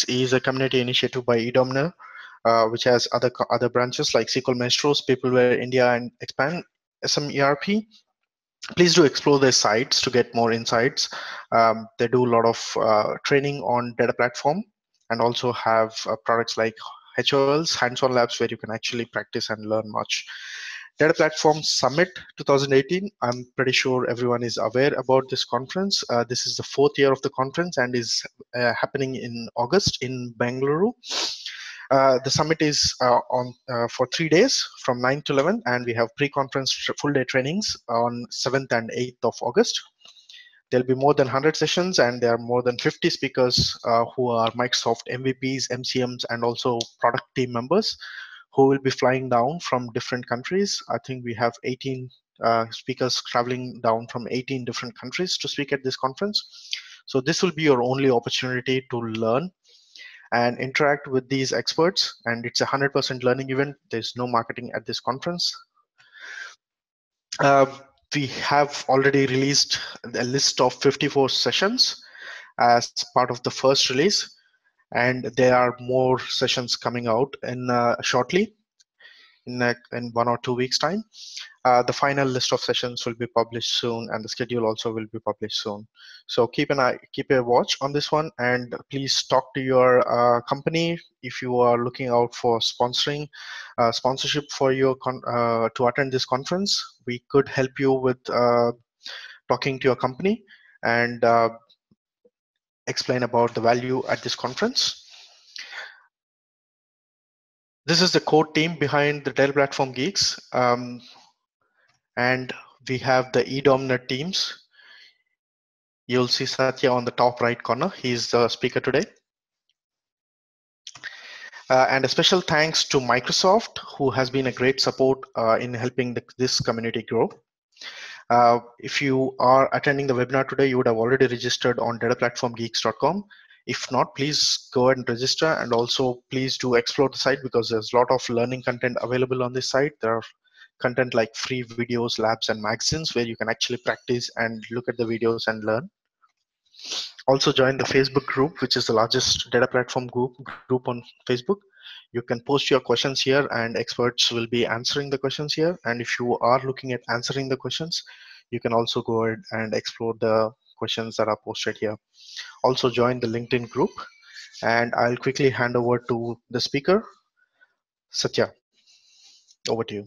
is a community initiative by eDomner, which has other branches like SQLMaestros, Peopleware India, and Expand SM ERP. Please do explore their sites to get more insights. They do a lot of training on data platform and also have products like HOLs, hands-on labs, where you can actually practice and learn much. Data Platform Summit 2018, I'm pretty sure everyone is aware about this conference. This is the 4th year of the conference and is happening in August in Bengaluru. The summit is for 3 days from 9 to 11, and we have pre-conference full day trainings on 7th and 8th of August. There'll be more than 100 sessions, and there are more than 50 speakers who are Microsoft MVPs, MCMs, and also product team members who will be flying down from different countries. I think we have 18 speakers traveling down from 18 different countries to speak at this conference. So this will be your only opportunity to learn and interact with these experts, and it's a 100% learning event. There's no marketing at this conference. We have already released a list of 54 sessions as part of the first release, and there are more sessions coming out in shortly, in 1 or 2 weeks time. The final list of sessions will be published soon, and the schedule also will be published soon. So keep a watch on this one, and please talk to your company if you are looking out for sponsorship for your to attend this conference. We could help you with talking to your company and explain about the value at this conference. This is the core team behind the DataPlatformGeeks. And we have the eDomner teams. You'll see Satya on the top right corner. He's the speaker today. And a special thanks to Microsoft, who has been a great support in helping this community grow. If you are attending the webinar today, you would have already registered on dataplatformgeeks.com. If not, please go ahead and register, and also please do explore the site because there's a lot of learning content available on this site. There are content like free videos, labs, and magazines where you can actually practice and look at the videos and learn. Also join the Facebook group, which is the largest data platform group on Facebook. You can post your questions here, and experts will be answering the questions here. And if you are looking at answering the questions, you can also go ahead and explore the questions that are posted here. Also join the LinkedIn group, and I'll quickly hand over to the speaker, Satya. Over to you.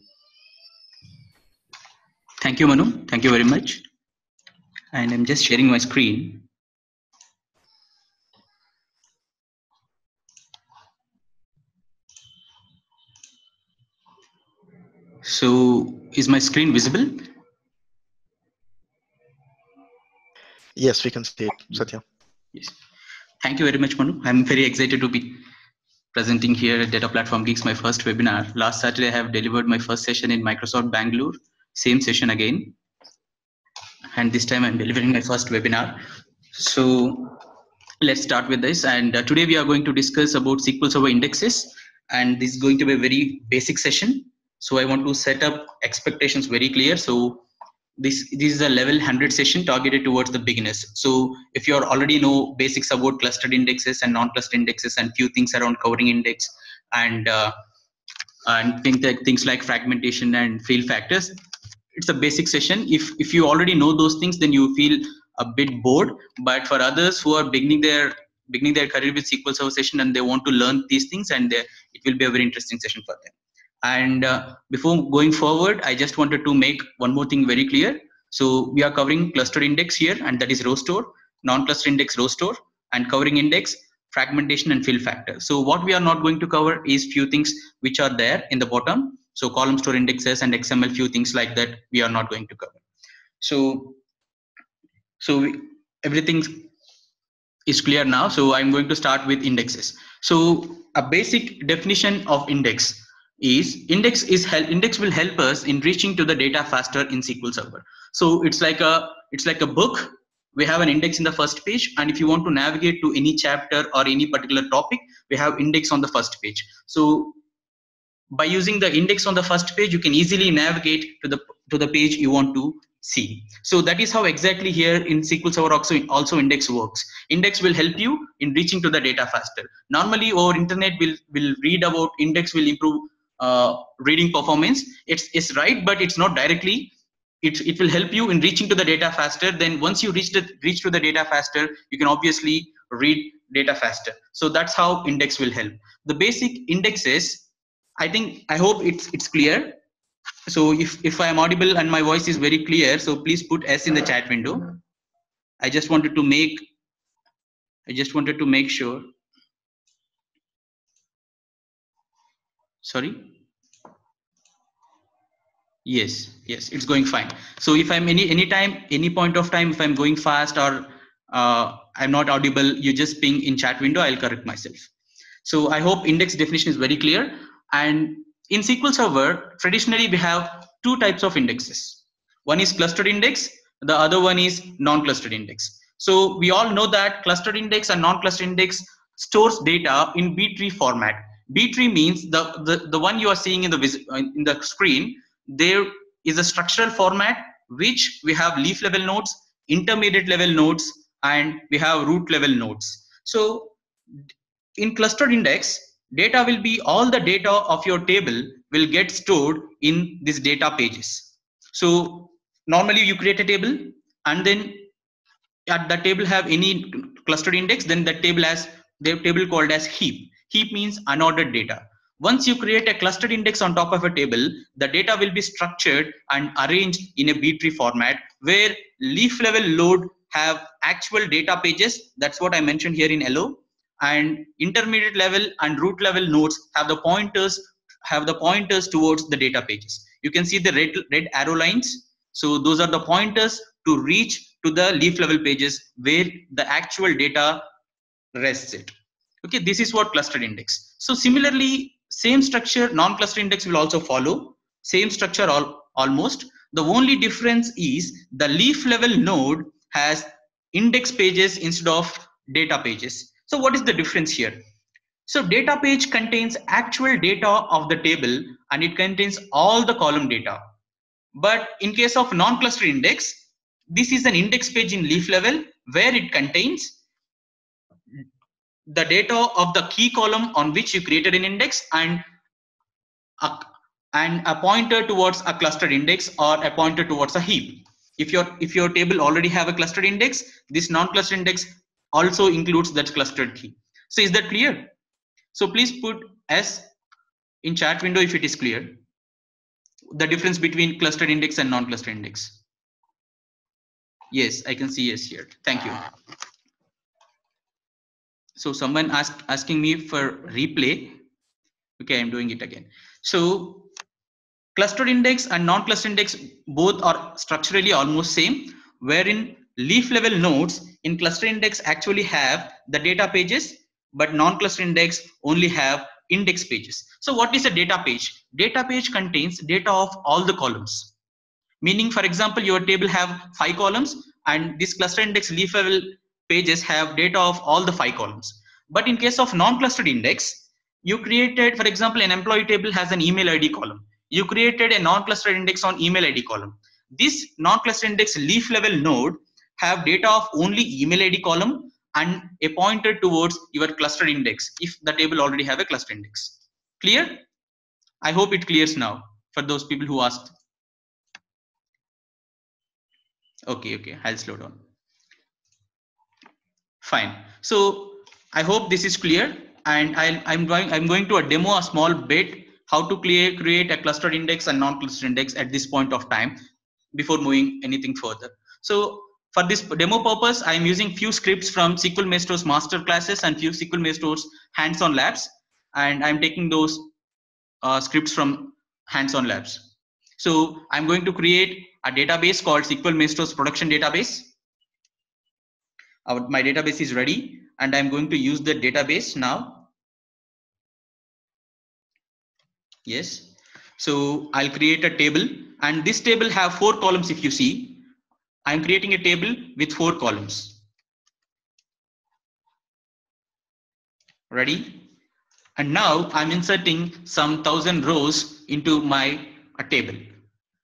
Thank you, Manu. Thank you very much. And I'm just sharing my screen. So is my screen visible? Yes, we can see it, Satya. Yes. Thank you very much, Manu. I'm very excited to be presenting here at Data Platform Geeks, my first webinar. Last Saturday, I have delivered my first session in Microsoft Bangalore. Same session again. And this time I'm delivering my first webinar. So let's start with this. And today we are going to discuss about SQL Server indexes. And this is going to be a very basic session. So I want to set up expectations very clear. So this is a level 100 session targeted towards the beginners. So if you already know basics about clustered indexes and non-clustered indexes and few things around covering index and things like fragmentation and fail factors, it's a basic session. If you already know those things, then you feel a bit bored. But for others who are beginning their career with SQL Server session and they want to learn these things, and it will be a very interesting session for them. And before going forward, I just wanted to make one more thing very clear. So we are covering clustered index here, and that is row store, non-clustered index row store, and covering index, fragmentation, and fill factor. So what we are not going to cover is few things which are there in the bottom. So column store indexes and XML, few things like that we are not going to cover. So everything is clear now. So I'm going to start with indexes. So a basic definition of index is index will help us in reaching to the data faster in SQL Server. So it's like a book. We have an index in the first page, and if you want to navigate to any chapter or any particular topic, we have index on the first page. So by using the index on the first page, you can easily navigate to the page you want to C. So that is how exactly here in SQL Server also index works. Index will help you in reaching to the data faster. Normally over internet will read about index will improve reading performance. It's right, but it's not directly. It will help you in reaching to the data faster. Then once you reach to the data faster, you can obviously read data faster. So that's how index will help. The basic index is, I hope it's clear. So if I am audible and my voice is very clear, so please put S in the chat window. I just wanted to make sure. Sorry. Yes, it's going fine. So if I'm any point of time, if I'm going fast or I'm not audible, you just ping in chat window, I'll correct myself. So I hope index definition is very clear. And in SQL Server, traditionally we have two types of indexes. One is clustered index, the other one is non-clustered index. So we all know that clustered index and non-clustered index stores data in B-tree format. B-tree means the one you are seeing in the screen. There is a structural format which we have leaf level nodes, intermediate level nodes, and we have root level nodes. So in clustered index, data will be all the data of your table will get stored in these data pages. So normally you create a table and then at the table have any clustered index, then the table has the table called as heap. Heap means unordered data. Once you create a clustered index on top of a table, the data will be structured and arranged in a B-tree format where leaf level load have actual data pages. That's what I mentioned here in yellow. And intermediate level and root level nodes have the pointers towards the data pages. You can see the red arrow lines. So those are the pointers to reach to the leaf level pages where the actual data rests it. Okay, this is what clustered index. So similarly, same structure non-clustered index will also follow. Same structure almost. The only difference is the leaf level node has index pages instead of data pages. So what is the difference here? So data page contains actual data of the table and it contains all the column data. But in case of non-clustered index, this is an index page in leaf level where it contains the data of the key column on which you created an index and a pointer towards a clustered index or a pointer towards a heap. If your table already have a clustered index, this non-clustered index also includes that clustered key. So is that clear? So please put S in chat window if it is clear. The difference between clustered index and non-clustered index. Yes, I can see yes here. Thank you. So someone asking me for replay. Okay, I'm doing it again. So clustered index and non-clustered index both are structurally almost same, wherein leaf level nodes in clustered index actually have the data pages, but non-clustered index only have index pages. So what is a data page? Data page contains data of all the columns. Meaning, for example, your table have 5 columns and this cluster index leaf level pages have data of all the 5 columns. But in case of non-clustered index, you created, for example, an employee table has an email ID column. You created a non-clustered index on email ID column. This non-clustered index leaf level node have data of only email ID column and a pointer towards your clustered index if the table already have a cluster index. Clear? I hope it clears now for those people who asked. Okay, I'll slow down. Fine. So I hope this is clear, and I'm going to demo a small bit how to create a clustered index and non-clustered index at this point of time before moving anything further. So for this demo purpose, I'm using few scripts from SQLMaestros master classes and few SQLMaestros hands-on labs, and I'm taking those scripts from hands-on labs. So I'm going to create a database called SQLMaestros production database. My database is ready and I'm going to use the database now. Yes. So I'll create a table and this table have 4 columns. If you see, I'm creating a table with 4 columns. Ready? And now I'm inserting some 1000 rows into my table.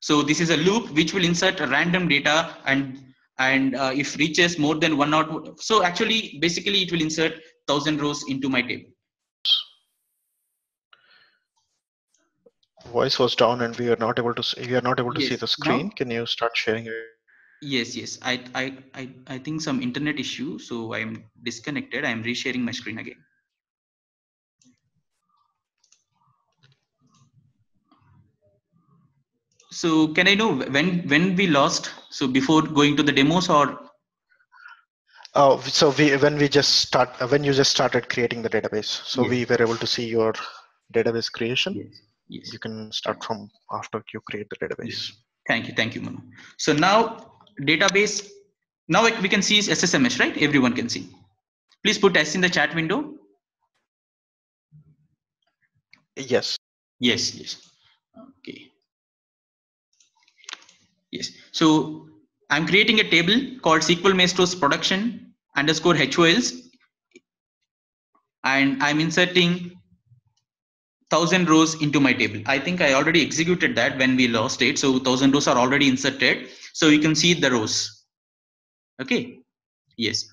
So this is a loop which will insert random data, and if reaches more than one or two, so actually basically it will insert 1000 rows into my table. Voice was down and we are not able to see, see Yes. the screen. Now? Can you start sharing it? Yes. I think some internet issue, so I'm disconnected. I'm resharing my screen again. So can I know when we lost? So before going to the demos, or Oh, so when you just started creating the database, so yes, we were able to see your database creation. yes. You can start from after you create the Yes. database. Thank you, Manu. So now database. Now we can see is SSMS, right? Everyone can see. Please put S in the chat window. Yes. Yes. Okay. Yes. So I'm creating a table called SQLMaestros production underscore HOLs, and I'm inserting 1000 rows into my table. I think I already executed that when we lost it. So 1000 rows are already inserted. So you can see the rows. Okay. Yes.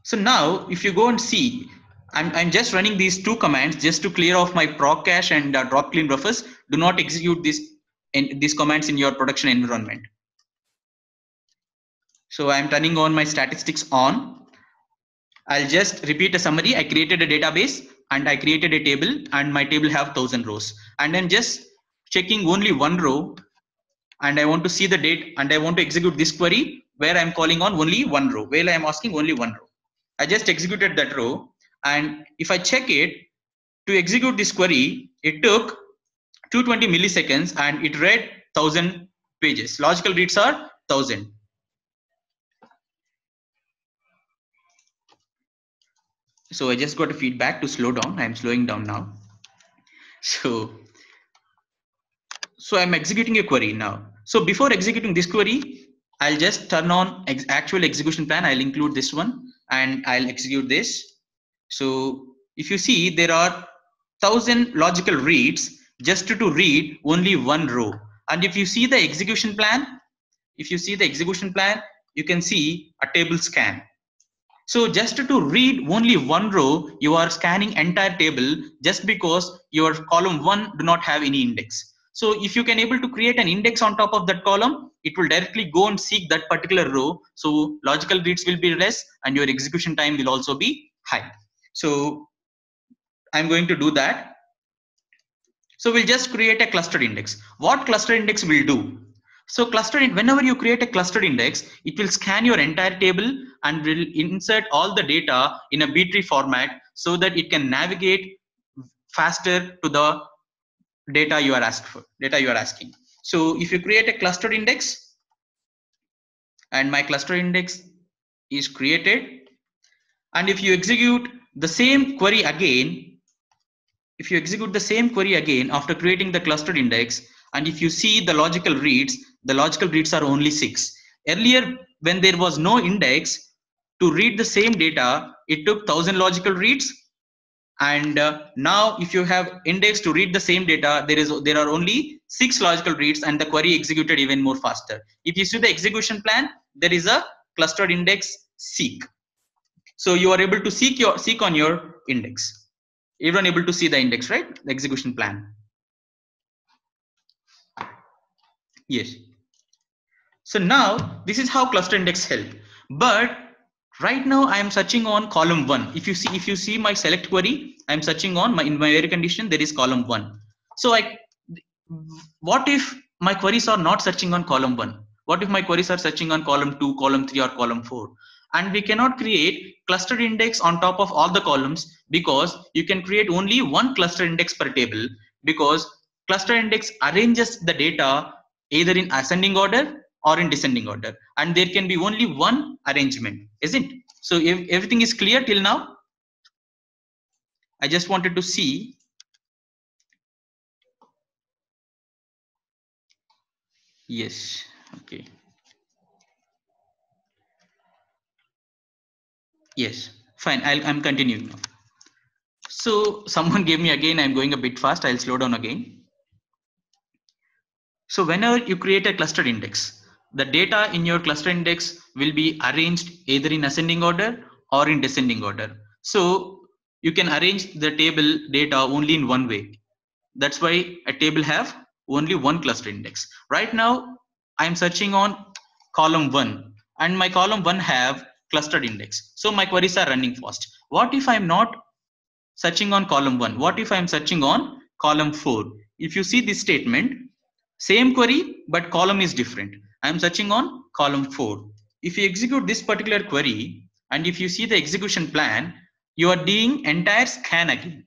So now if you go and see, I'm just running these two commands just to clear off my proc cache and drop clean buffers. Do not execute these commands in your production environment. So I'm turning on my statistics on. I'll just repeat a summary. I created a database and I created a table, and my table have 1000 rows, and I'm just checking only one row, and I want to see the date, and I want to execute this query where I'm calling on only one row, where I'm asking only one row. I just executed that row, and if I check it, to execute this query, it took 220 milliseconds and it read 1000 pages. Logical reads are 1000. So I just got a feedback to slow down. I'm slowing down now. So I'm executing a query now. So before executing this query, I'll just turn on actual execution plan. I'll include this one and I'll execute this. So if you see, there are 1000 logical reads just to read only one row. And if you see the execution plan, you can see a table scan. So just to read only one row, you are scanning entire table just because your column 1 do not have any index. So if you can able to create an index on top of that column, it will directly go and seek that particular row. So logical reads will be less and your execution time will also be high. So I'm going to do that. So we'll just create a clustered index. What clustered index will do? So whenever you create a clustered index, it will scan your entire table and will insert all the data in a B-tree format so that it can navigate faster to the data you are asking. So if you create a clustered index, and my cluster index is created, and if you execute the same query again, after creating the clustered index, and if you see the logical reads are only 6. Earlier, when there was no index, to read the same data, it took 1000 logical reads. And now if you have index to read the same data, there are only 6 logical reads, and the query executed even more faster. If you see the execution plan, there is a clustered index seek. So you are able to seek on your index. Everyone able to see the index, right? The execution plan. Yes. So now this is how cluster index help. But right now I am searching on column 1. If you see my select query, I am searching on in my query condition, there is column 1. So what if my queries are not searching on column 1? What if my queries are searching on column 2, column 3, or column 4? And we cannot create clustered index on top of all the columns, because you can create only one cluster index per table, because cluster index arranges the data either in ascending order or in descending order, and there can be only one arrangement, isn't it? So if everything is clear till now, I just wanted to see. Yes. Okay. Yes, fine. I'm continuing now. So someone gave me again, I'm going a bit fast. I'll slow down again. So whenever you create a clustered index, the data in your cluster index will be arranged either in ascending order or in descending order. So you can arrange the table data only in one way. That's why a table have only one cluster index. Right now, I'm searching on column 1 and my column 1 have clustered index. So my queries are running fast. What if I'm not searching on column 1? What if I'm searching on column 4? If you see this statement, same query, but column is different. I'm searching on column 4. If you execute this particular query, and if you see the execution plan, you are doing entire scan again.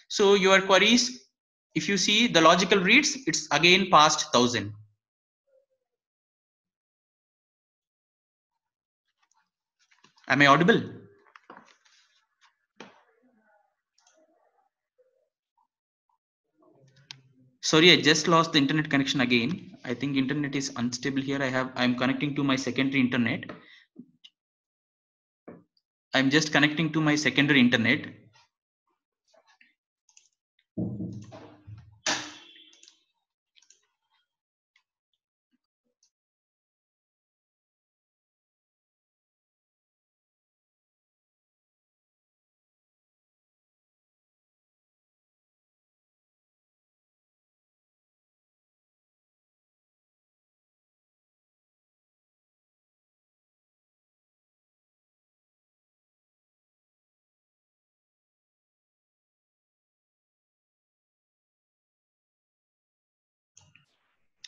So your queries, if you see the logical reads, it's again past 1000. Am I audible? Sorry, I just lost the internet connection again. I think internet is unstable here. I'm connecting to my secondary internet. I'm just connecting to my secondary internet.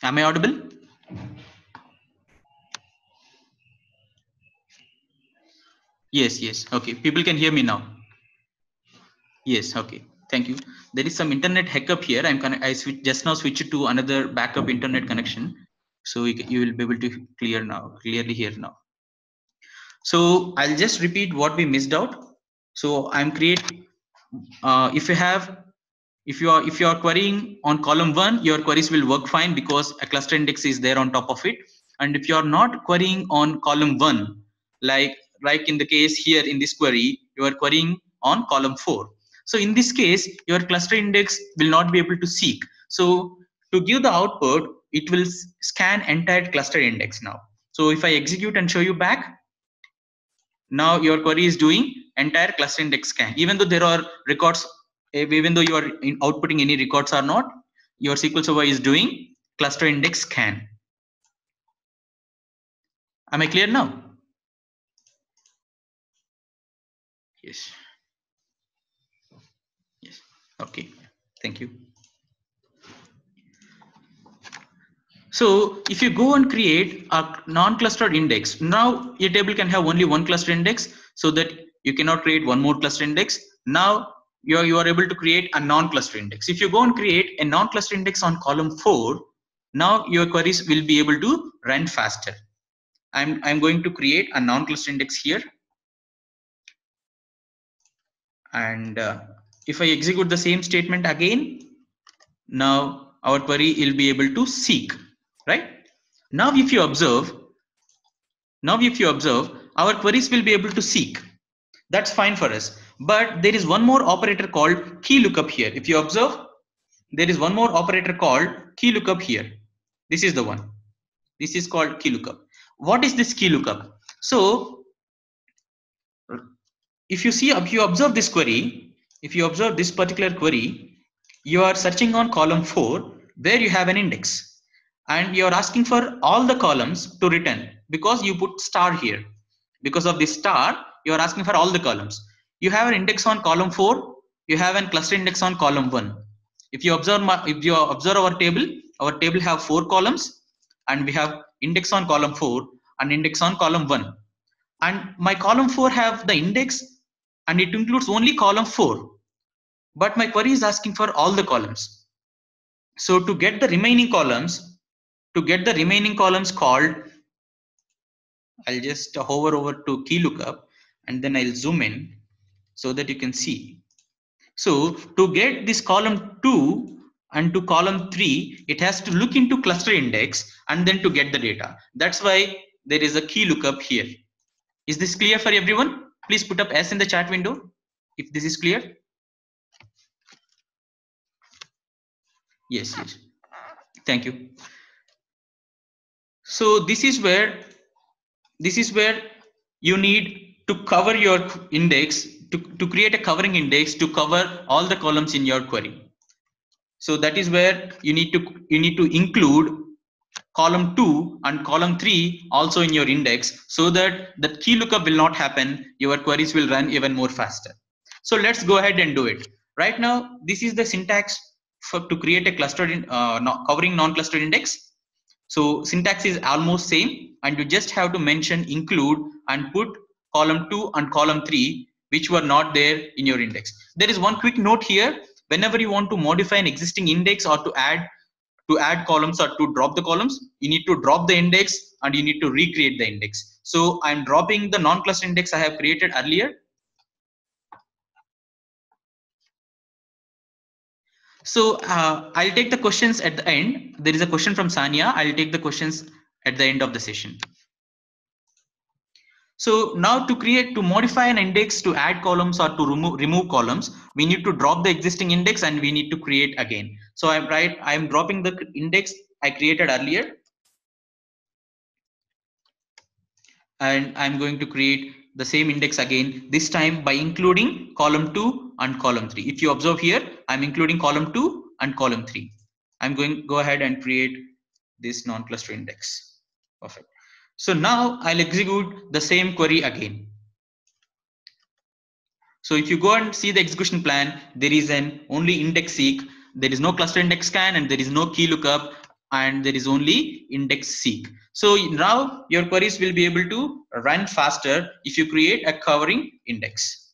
Am I audible? Yes, yes. Okay, people can hear me now. Yes, okay. Thank you. There is some internet hiccup here. Just now switched to another backup internet connection. So you will be able to clearly hear now. So I'll just repeat what we missed out. So I'm creating, if you are querying on column 1, your queries will work fine because a cluster index is there on top of it. And if you are not querying on column 1, like in the case here in this query, you are querying on column 4. So in this case, your cluster index will not be able to seek. So to give the output, it will scan entire cluster index now. So if I execute and show you back, now your query is doing entire cluster index scan. Even though there are records, even though you are outputting any records or not, your SQL Server is doing cluster index scan. Am I clear now? Yes. Yes. Okay. Thank you. So if you go and create a non-clustered index, now your table can have only one cluster index, so that you cannot create one more cluster index. Now you are able to create a non-cluster index. If you go and create a non-cluster index on column 4, now your queries will be able to run faster. I'm going to create a non-cluster index here, and if I execute the same statement again, now our query will be able to seek, right? Now if you observe, our queries will be able to seek. That's fine for us. But there is one more operator called key lookup here. If you observe, there is one more operator called key lookup here. This is the one. This is called key lookup. What is this key lookup? So if you observe this query, if you observe this particular query, you are searching on column 4 where you have an index, and you are asking for all the columns to return because you put star here. Because of this star, you are asking for all the columns. You have an index on column 4, you have an cluster index on column 1. If you observe our table have 4 columns, and we have index on column 4 and index on column 1. And my column 4 have the index, and it includes only column 4, but my query is asking for all the columns. So to get the remaining columns, called, I'll just hover over to key lookup, and then I'll zoom in so that you can see. So to get this column 2 and to column 3, it has to look into cluster index and then to get the data. That's why there is a key lookup here. Is this clear for everyone? Please put up S in the chat window if this is clear. Yes, yes. Thank you. So this is where you need to cover your index to create a covering index to cover all the columns in your query. So that is where you need to include column 2 and column 3 also in your index, so that the key lookup will not happen. Your queries will run even more faster. So let's go ahead and do it. Right now, this is the syntax to create a clustered covering non-clustered index. So syntax is almost same, and you just have to mention include and put column 2 and column 3 which were not there in your index. There is one quick note here. Whenever you want to modify an existing index or to add columns or to drop the columns, you need to drop the index and you need to recreate the index. So I'm dropping the non-cluster index I have created earlier. So I'll take the questions at the end. There is a question from Sanya. I'll take the questions at the end of the session. So now to modify an index, to add columns or to remove columns, we need to drop the existing index and we need to create again. So I'm dropping the index I created earlier, and I'm going to create the same index again, this time by including column 2 and column 3. If you observe here, I'm including column 2 and column 3. I'm going to go ahead and create this non-cluster index. Perfect. So now I'll execute the same query again. So if you go and see the execution plan, there is an only index seek, there is no cluster index scan, and there is no key lookup, and there is only index seek. So now your queries will be able to run faster if you create a covering index.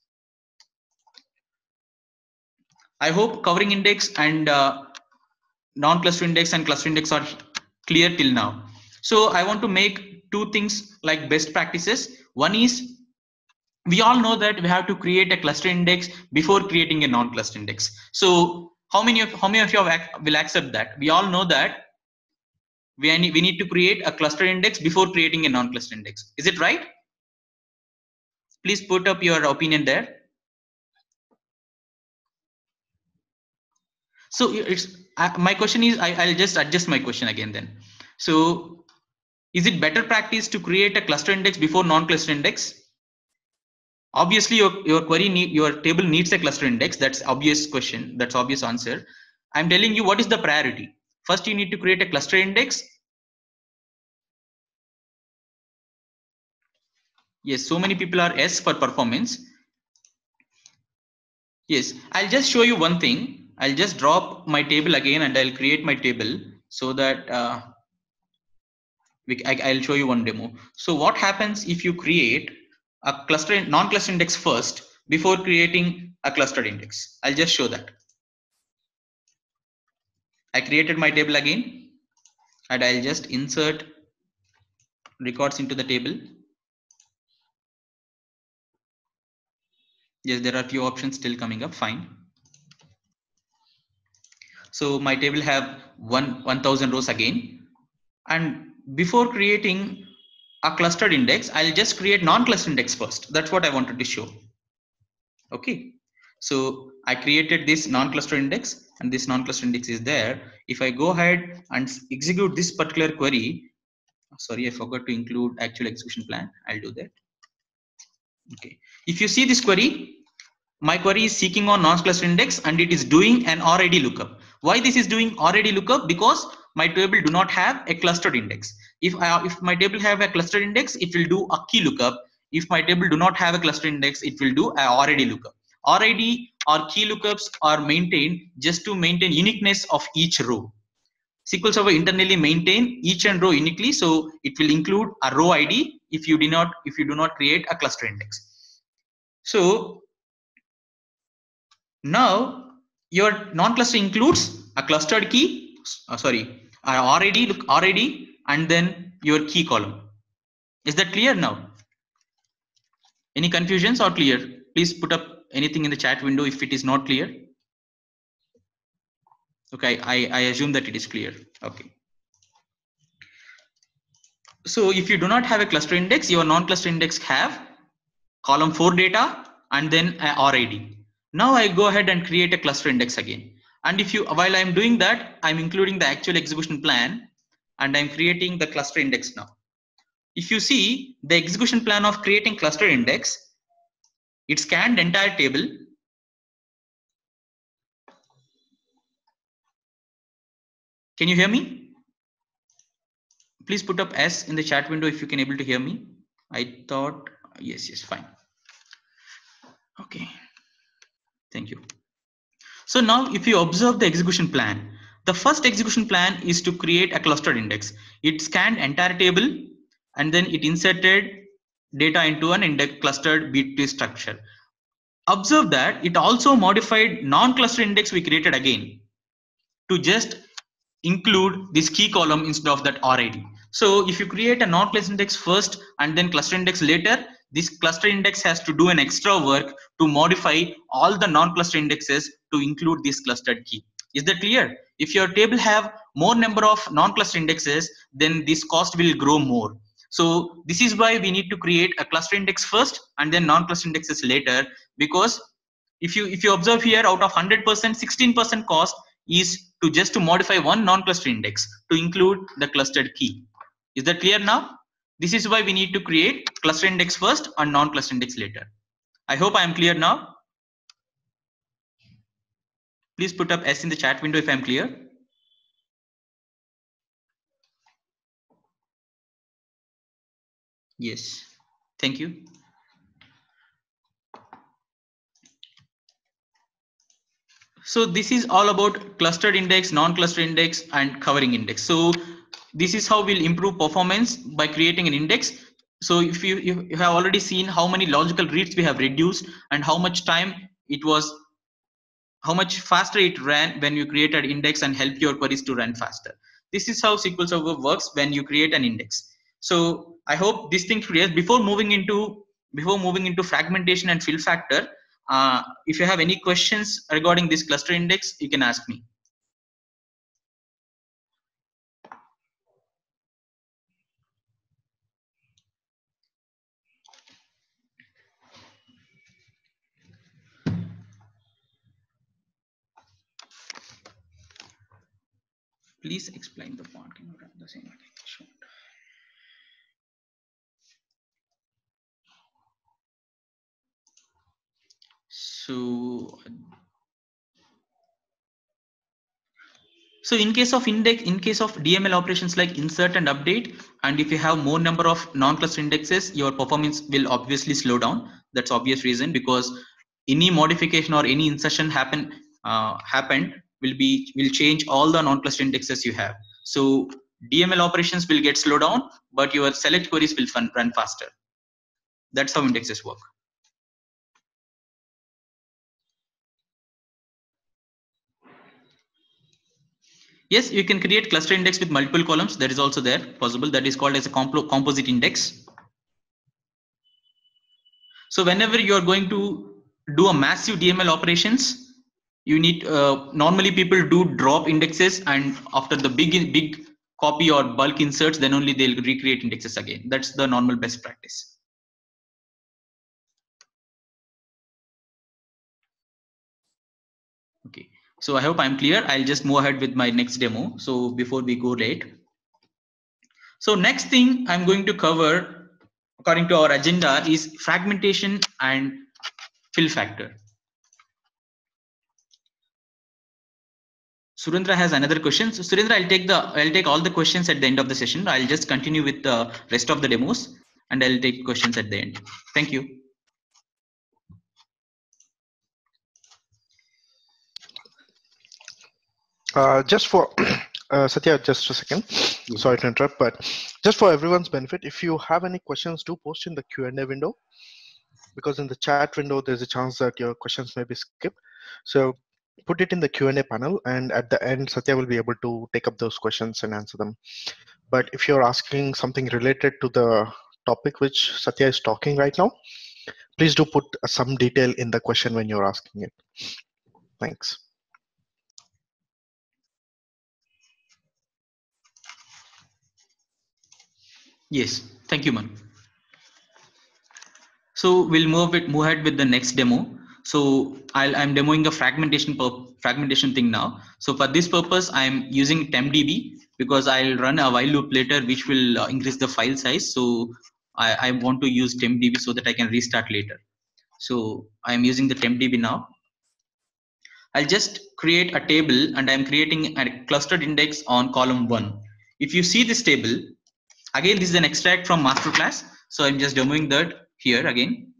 I hope covering index and non-cluster index and cluster index are clear till now. So I want to make two things like best practices. One is, we all know that we have to create a cluster index before creating a non-cluster index. So how many of you will accept that? We all know that we need to create a cluster index before creating a non-cluster index. Is it right? Please put up your opinion there. So my question is, I'll just adjust my question again then. So is it better practice to create a cluster index before non-cluster index? Obviously your query your table needs a cluster index. That's obvious question, that's obvious answer. I'm telling you what is the priority. First you need to create a cluster index. Yes, so many people are S for performance. Yes, I'll just show you one thing. I'll just drop my table again and I'll create my table so that I'll show you one demo. So what happens if you create a cluster non-cluster index first before creating a clustered index? I'll just show that. I created my table again and I'll just insert records into the table. Yes, there are few options still coming up. Fine. So my table have 1000 rows again, and before creating a clustered index, I'll just create non-clustered index first. That's what I wanted to show. Okay, so I created this non-clustered index and this non-clustered index is there. If I go ahead and execute this particular query, sorry, I forgot to include actual execution plan. I'll do that. Okay, if you see this query, my query is seeking on non-clustered index and it is doing an RID lookup. Why this is doing RID lookup? Because my table do not have a clustered index. If my table have a clustered index, it will do a key lookup. If my table do not have a clustered index, it will do a RID lookup. RID or key lookups are maintained just to maintain uniqueness of each row. SQL Server internally maintain each and row uniquely, so it will include a row ID if you do not create a cluster index. So now your non-cluster includes a clustered key, RID, and then your key column. Is that clear now? Any confusions or clear? Please put up anything in the chat window if it is not clear. Okay, I assume that it is clear. Okay. So if you do not have a cluster index, your non-cluster index have column 4 data and then a RID. Now I go ahead and create a cluster index again. And while I'm doing that, I'm including the actual execution plan. and I'm creating the cluster index now. If you see the execution plan of creating cluster index, it scanned the entire table. Can you hear me? Please put up S in the chat window if you can able to hear me. I thought, yes, fine. Okay, thank you. So now if you observe the execution plan, the first execution plan is to create a clustered index. It scanned entire table and then it inserted data into an index clustered B2 structure. Observe that it also modified non-clustered index we created again to just include this key column instead of that RID. So if you create a non-cluster index first and then cluster index later, this cluster index has to do an extra work to modify all the non-cluster indexes to include this clustered key. Is that clear? If your table have more number of non-cluster indexes, then this cost will grow more. So this is why we need to create a cluster index first and then non-cluster indexes later, because if you observe here, out of 100%, 16% cost is to just to modify one non-cluster index to include the clustered key. Is that clear now? This is why we need to create cluster index first and non-cluster index later. I hope I am clear now. Please put up S in the chat window if I am clear. Yes, thank you. So this is all about clustered index, non-clustered index, and covering index. So this is how we'll improve performance by creating an index. So if you have already seen how many logical reads we have reduced and how much time it was, how much faster it ran when you created index and help your queries to run faster. This is how SQL Server works when you create an index. So I hope this thing clear. Before moving into fragmentation and fill factor, if you have any questions regarding this cluster index, you can ask me. Please explain the point. The same. So in case of index, in case of DML operations like insert and update, and if you have more number of non-cluster indexes, your performance will obviously slow down. That's obvious reason, because any modification or any insertion happened will change all the non-cluster indexes you have. So DML operations will get slowed down, but your select queries will run faster. That's how indexes work. Yes, you can create cluster index with multiple columns. That is also there possible. That is called as a composite index. So whenever you are going to do a massive DML operations, you need normally people do drop indexes, and after the big copy or bulk inserts, then only they'll recreate indexes again. That's the normal best practice. Okay, so I hope I'm clear. I'll just move ahead with my next demo. So before we go late. So next thing I'm going to cover according to our agenda is fragmentation and fill factor. Surendra has another question. So Surendra, I'll take all the questions at the end of the session. I'll just continue with the rest of the demos and I'll take questions at the end. Thank you. Just for Satya, just a second. Sorry to interrupt, but just for everyone's benefit, if you have any questions, do post in the Q&A window, because in the chat window, there's a chance that your questions may be skipped. So put it in the Q&A panel, and at the end, Satya will be able to take up those questions and answer them. But if you're asking something related to the topic which Satya is talking right now, please do put some detail in the question when you're asking it. Thanks. Yes, thank you, Manu. So we'll move ahead with the next demo. So I'm demoing a fragmentation thing now. So for this purpose, I'm using tempdb because I'll run a while loop later, which will increase the file size. So I want to use tempdb so that I can restart later. So I'm using the tempdb now. I'll just create a table, and I'm creating a clustered index on column 1. If you see this table, again, this is an extract from master class. So I'm just demoing that here again.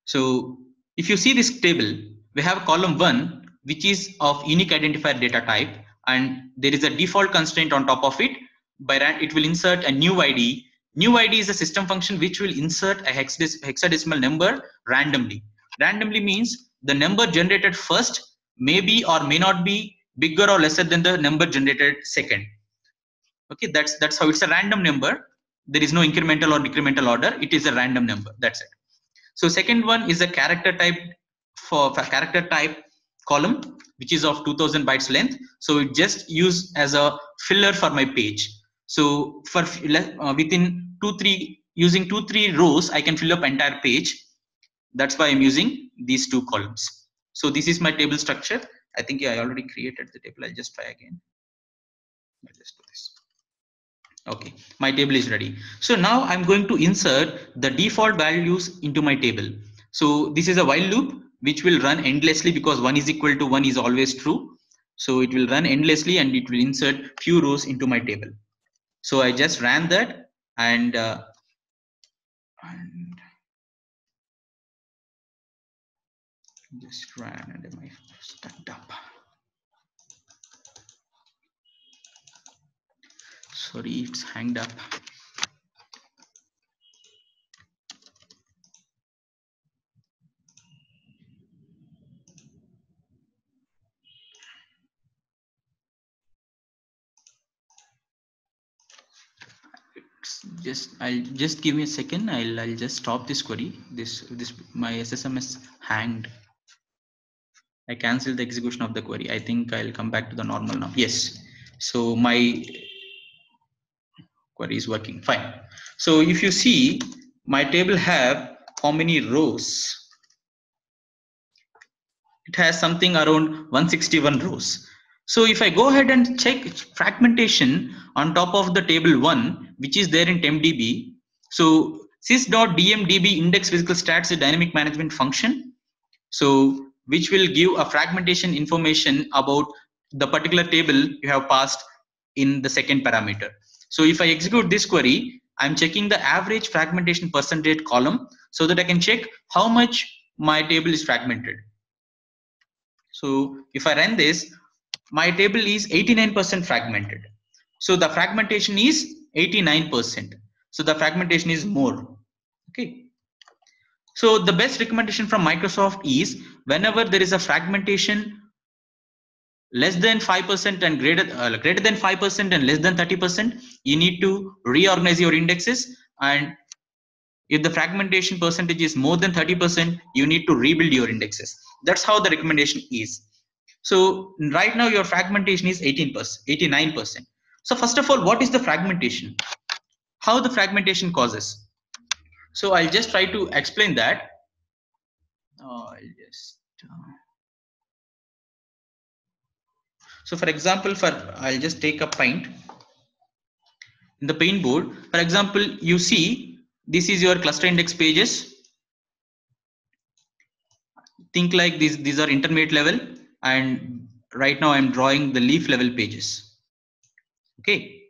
So if you see this table, we have column 1, which is of unique identifier data type, and there is a default constraint on top of it. By that, it will insert a new ID. New ID is a system function which will insert a hexadecimal number randomly. Randomly means the number generated first may be or may not be bigger or lesser than the number generated second. Okay, that's how it's a random number. There is no incremental or decremental order. It is a random number. That's it. So second one is a character type for character type column, which is of 2000 bytes length. So it just used as a filler for my page. So for within using 2-3 rows, I can fill up entire page. That's why I'm using these 2 columns. So this is my table structure. I think I already created the table. I'll just try again. I'll just do this. Okay, my table is ready. So now I'm going to insert the default values into my table. So this is a while loop which will run endlessly because 1 is equal to 1 is always true. So it will run endlessly and it will insert few rows into my table. So I just ran that and just ran and my stacked up. Sorry, it's hanged up. I'll just give me a second. I'll just stop this query. This my SSM is hanged. I cancelled the execution of the query. I think I'll come back to the normal now. Yes. So my query is working fine. So if you see, my table have how many rows? It has something around 161 rows. So if I go ahead and check fragmentation on top of the table 1, which is there in tempdb, so sys.dmdb index physical stats is a dynamic management function, so which will give a fragmentation information about the particular table you have passed in the second parameter. So if I execute this query, I'm checking the average fragmentation percentage column so that I can check how much my table is fragmented. So if I run this, my table is 89% fragmented. So the fragmentation is 89%. So the fragmentation is more. Okay. So the best recommendation from Microsoft is whenever there is a fragmentation less than 5% and greater than 5% and less than 30%, you need to reorganize your indexes. And if the fragmentation percentage is more than 30%, you need to rebuild your indexes. That's how the recommendation is. So right now your fragmentation is 18%, 89%. So first of all, what is the fragmentation? How the fragmentation causes? So I'll just try to explain that. So for example, I'll just take a paint. In the paint board, for example, you see this is your cluster index pages. Think like these are intermediate level, and right now I'm drawing the leaf level pages. Okay.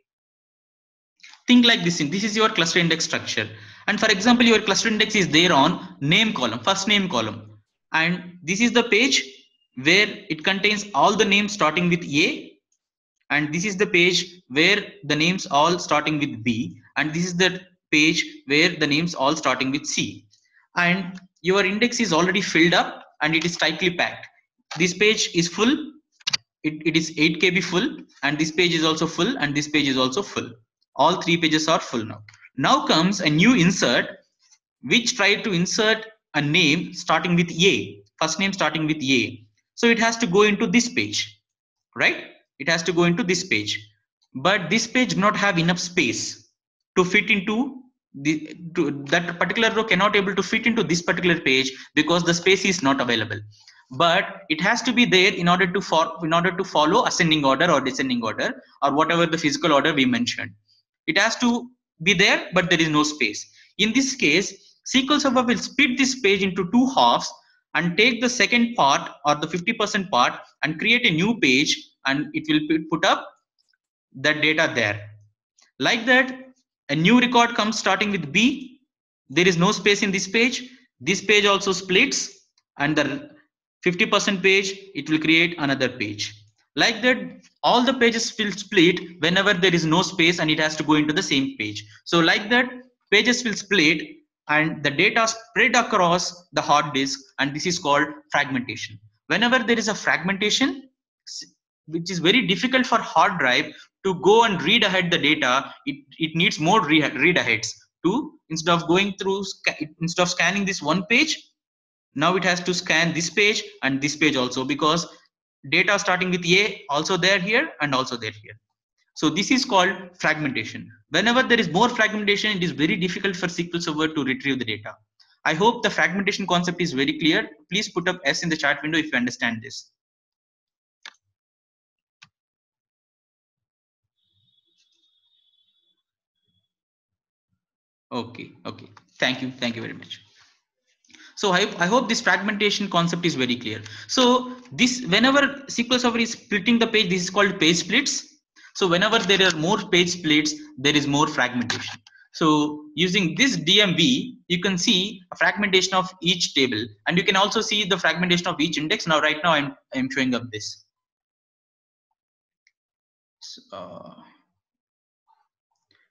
Think like this. This is your cluster index structure. And for example, your cluster index is there on name column, first name column. And this is the page where it contains all the names starting with A. And this is the page where the names all starting with B. And this is the page where the names all starting with C. And your index is already filled up and it is tightly packed. This page is full. It is 8 KB full, and this page is also full, and this page is also full. All 3 pages are full now. Now comes a new insert which tried to insert a name starting with A, first name starting with A. So it has to go into this page, right? It has to go into this page. But this page does not have enough space to fit into that particular row cannot able to fit into this particular page because the space is not available. But it has to be there in order to follow ascending order or descending order or whatever the physical order we mentioned. It has to be there, but there is no space. In this case, SQL Server will split this page into two halves and take the second part or the 50% part and create a new page, and it will put up that data there. Like that, a new record comes starting with B. There is no space in this page. This page also splits, and the 50% page, it will create another page. Like that, all the pages will split whenever there is no space and it has to go into the same page. So like that, pages will split and the data spread across the hard disk, and this is called fragmentation. Whenever there is a fragmentation, which is very difficult for hard drive to go and read ahead the data, it needs more read aheads to, instead of scanning this one page, now it has to scan this page and this page also, because data starting with A also there here and also there here. So this is called fragmentation. Whenever there is more fragmentation, it is very difficult for SQL Server to retrieve the data. I hope the fragmentation concept is very clear. Please put up S in the chat window if you understand this. Okay. Thank you very much. So I hope this fragmentation concept is very clear. So this, whenever SQL Server is splitting the page, this is called page splits. So whenever there are more page splits, there is more fragmentation. So using this DMV, you can see a fragmentation of each table, and you can also see the fragmentation of each index. Now, right now, I'm showing up this.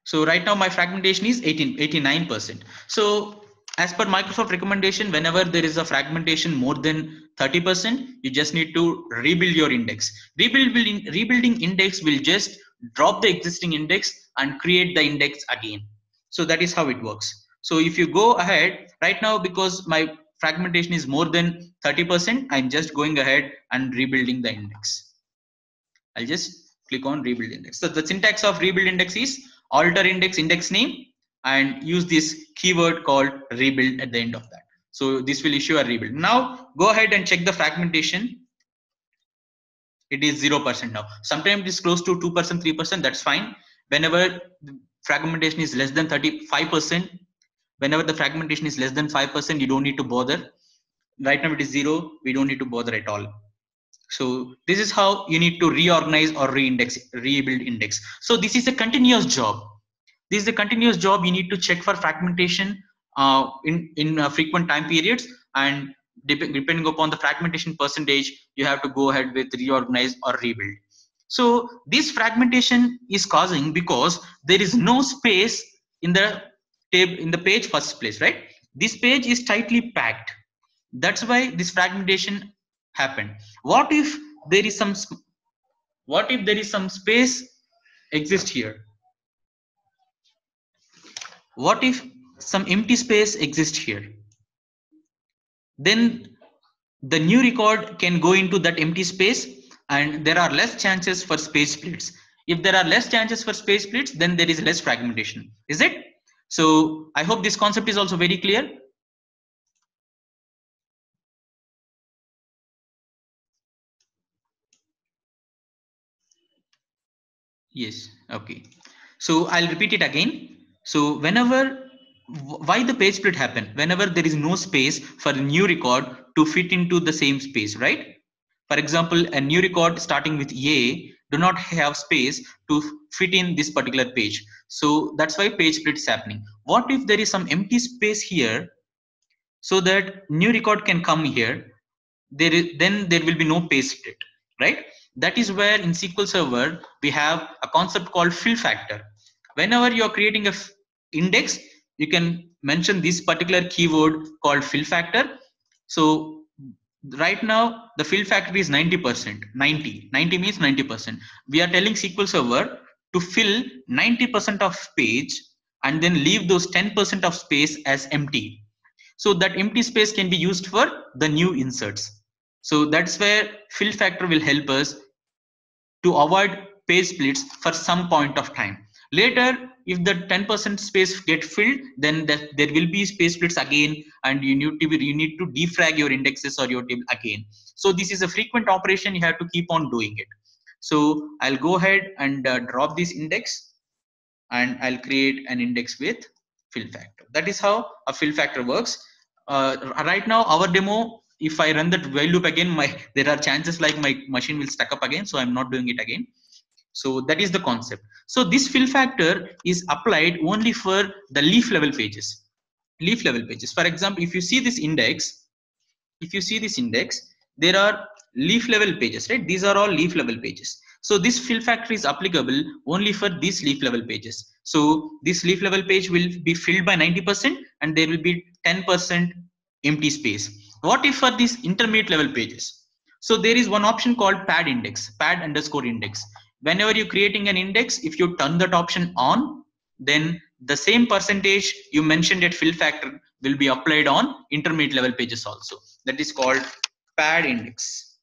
So right now my fragmentation is 89%. So as per Microsoft recommendation, whenever there is a fragmentation more than 30%, you just need to rebuild your index. Rebuilding index will just drop the existing index and create the index again. So that is how it works. So if you go ahead right now, because my fragmentation is more than 30%, I'm just going ahead and rebuilding the index. I'll just click on rebuild index. So the syntax of rebuild index is alter index name and use this keyword called rebuild at the end of that. So this will issue a rebuild. Now go ahead and check the fragmentation. It is 0% now. Sometimes it's close to 2%, 3%. That's fine. Whenever the fragmentation is less than 35%, whenever the fragmentation is less than 5%, you don't need to bother. Right now it is 0. We don't need to bother at all. So this is how you need to reorganize or rebuild index. So this is a continuous job. This is a continuous job. You need to check for fragmentation in frequent time periods, and depending upon the fragmentation percentage, you have to go ahead with reorganize or rebuild. So this fragmentation is causing because there is no space in the page first place, right? This page is tightly packed. That's why this fragmentation happened. What if there is some space exist here? What if some empty space exists here? Then the new record can go into that empty space, and there are less chances for space splits. If there are less chances for space splits, then there is less fragmentation. Is it? So I hope this concept is also very clear. Yes. Okay. So I'll repeat it again. So why the page split happen? Whenever there is no space for a new record to fit into the same space, right? For example, a new record starting with A do not have space to fit in this particular page. So that's why page split is happening. What if there is some empty space here so that new record can come here? Then there will be no page split, right? That is where in SQL Server we have a concept called fill factor. Whenever you are creating a index, you can mention this particular keyword called fill factor. So right now the fill factor is 90%. 90 means 90%. We are telling SQL Server to fill 90% of page and then leave those 10% of space as empty. So that empty space can be used for the new inserts. So that's where fill factor will help us to avoid page splits for some point of time. Later, if the 10% space get filled, then there will be space splits again, and you need to defrag your indexes or your table again. So this is a frequent operation. You have to keep on doing it. So I'll go ahead and drop this index, and I'll create an index with fill factor. That is how a fill factor works. Right now, our demo, if I run that while loop again, there are chances like my machine will stuck up again. So I'm not doing it again. So that is the concept. So this fill factor is applied only for the leaf level pages. Leaf level pages. For example, if you see this index, there are leaf level pages, right? These are all leaf level pages. So this fill factor is applicable only for these leaf level pages. So this leaf level page will be filled by 90%, and there will be 10% empty space. What if for these intermediate level pages? So there is one option called pad index, pad underscore index. Whenever you're creating an index, if you turn that option on, then the same percentage you mentioned at fill factor will be applied on intermediate level pages also. That is called pad index.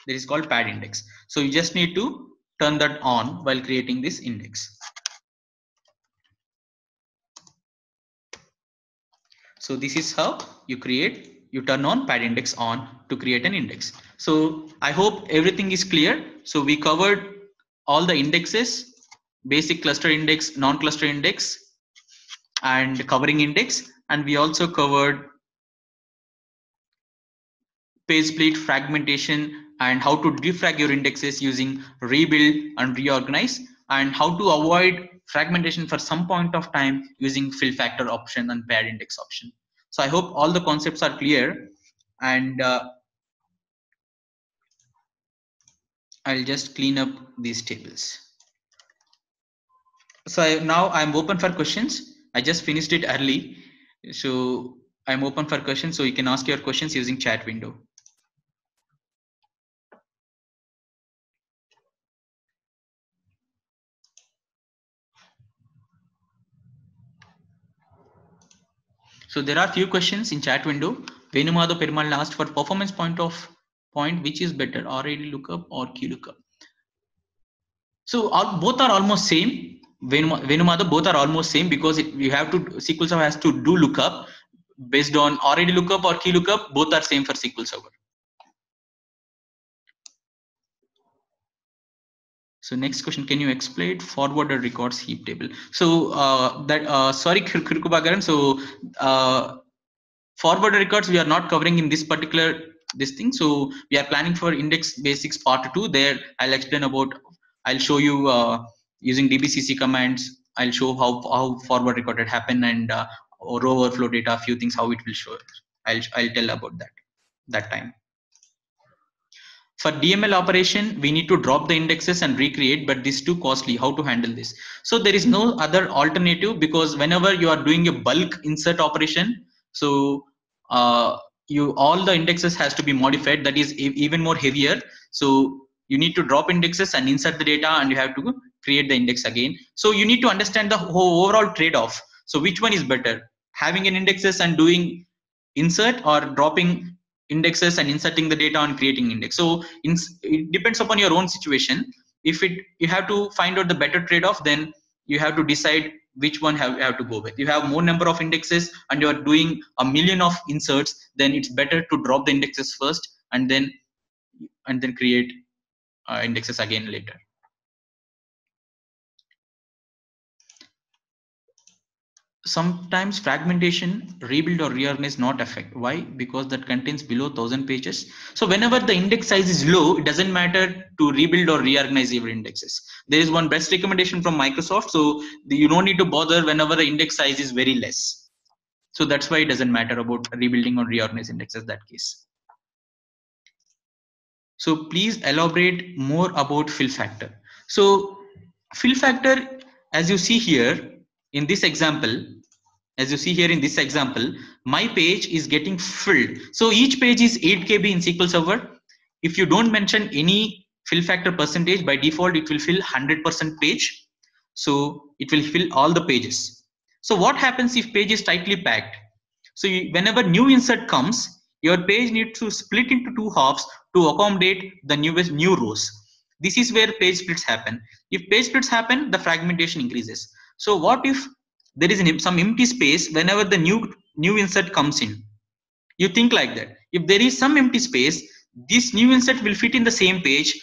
That is called pad index. So you just need to turn that on while creating this index. So this is how you turn on pad index on to create an index. So I hope everything is clear. So we covered all the indexes, basic cluster index, non-cluster index, and covering index. And we also covered page split, fragmentation, and how to defrag your indexes using rebuild and reorganize, and how to avoid fragmentation for some point of time using fill factor option and paired index option. So I hope all the concepts are clear, and I'll just clean up these tables. So now I'm open for questions. I just finished it early, so I'm open for questions. So you can ask your questions using chat window. So there are few questions in chat window. Venumado Perumal asked for performance point, which is better, RAD lookup or Q lookup? So both are almost same. Venumado, both are almost same, because you have to, SQL Server has to do lookup based on RAD lookup or Q lookup. Both are same for SQL Server. So next question, can you explain forwarded records heap table? So sorry, Kirkubagaran. So forwarded records we are not covering in this particular thing. So we are planning for index basics part 2. There I'll explain about, I'll show you using DBCC commands. I'll show how forward recorded happen, and row overflow data, few things how it will show. I'll tell about that time. For DML operation, we need to drop the indexes and recreate, but this is too costly. How to handle this? So there is no other alternative, because whenever you are doing a bulk insert operation, so all the indexes has to be modified. That is even more heavier. So you need to drop indexes and insert the data, and you have to create the index again. So you need to understand the whole overall trade-off. So which one is better? Having an indexes and doing insert, or dropping indexes and inserting the data and creating index? So it depends upon your own situation. If you have to find out the better trade-off, then you have to decide which one you have to go with. You have more number of indexes and you are doing a million of inserts, then it's better to drop the indexes first and then create indexes again later. Sometimes fragmentation, rebuild or reorganize not affect. Why? Because that contains below 1000 pages. So whenever the index size is low, it doesn't matter to rebuild or reorganize your indexes. There is one best recommendation from Microsoft. So you don't need to bother whenever the index size is very less. So that's why it doesn't matter about rebuilding or reorganize indexes that case. So please elaborate more about fill factor. So fill factor, as you see here in this example, my page is getting filled. So each page is 8 KB in SQL Server. If you don't mention any fill factor percentage, by default it will fill 100% page. So it will fill all the pages. So what happens if page is tightly packed? So whenever new insert comes, your page needs to split into 2 halves to accommodate the new rows. This is where page splits happen. If page splits happen, the fragmentation increases. So what if there is some empty space whenever the new insert comes in? You think like that. If there is some empty space, this new insert will fit in the same page,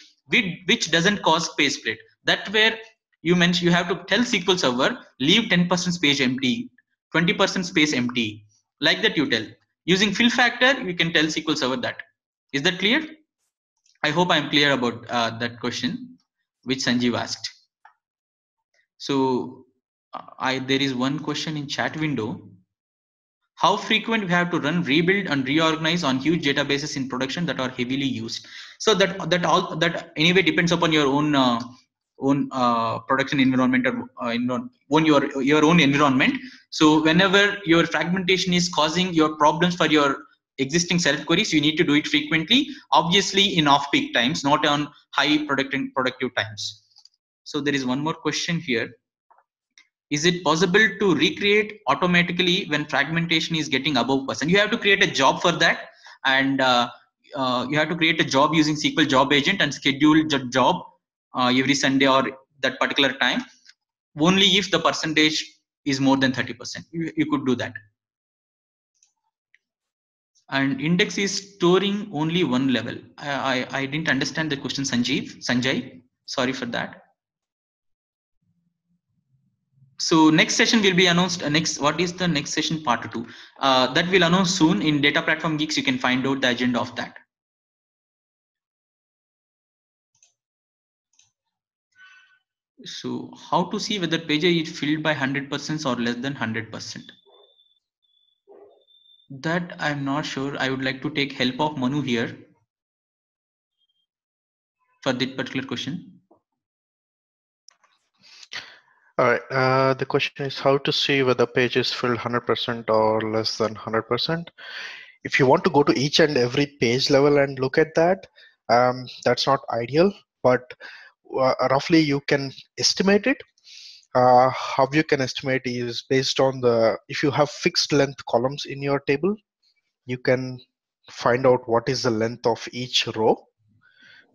which doesn't cause page split. That where you mentioned you have to tell SQL Server leave 10% space empty, 20% space empty. Like that you tell. Using fill factor, you can tell SQL Server that. Is that clear? I hope I'm clear about that question which Sanjeev asked. So there is one question in chat window. How frequent we have to run rebuild and reorganize on huge databases in production that are heavily used? So that anyway depends upon your own production environment or your own environment. So whenever your fragmentation is causing your problems for your existing self queries, you need to do it frequently, obviously in off peak times, not on high productive times. So there is one more question here. Is it possible to recreate automatically when fragmentation is getting above %? You have to create a job for that, and you have to create a job using SQL job agent and schedule the job every Sunday or that particular time. Only if the percentage is more than 30%, you could do that. And index is storing only one level. I didn't understand the question, Sanjay. Sorry for that. So next session will be announced. What is the next session, part 2? That will announce soon in Data Platform Geeks. You can find out the agenda of that. So how to see whether page is filled by 100% or less than 100%? That I'm not sure. I would like to take help of Manu here for that particular question. All right. The question is how to see whether page is filled 100% or less than 100%. If you want to go to each and every page level and look at that, that's not ideal, but roughly you can estimate it. How you can estimate is based on if you have fixed length columns in your table, you can find out what is the length of each row,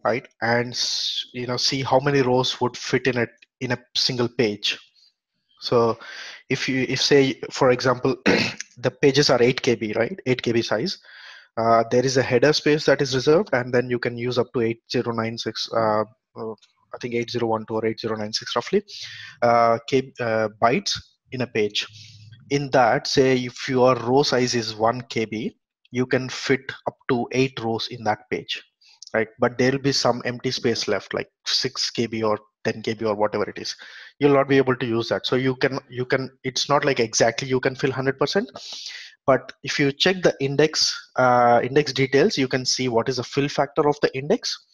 right? And see how many rows would fit in a single page. So if say, for example, the pages are 8 KB, right? 8 KB size. There is a header space that is reserved, and then you can use up to 8096, I think 8012 or 8096 roughly, bytes in a page. In that, say if your row size is 1 KB, you can fit up to 8 rows in that page, right? But there will be some empty space left, like 6 KB or 10 KB or whatever it is. You'll not be able to use that. So you can, it's not like exactly you can fill 100%, but if you check the index details, you can see what is the fill factor of the index.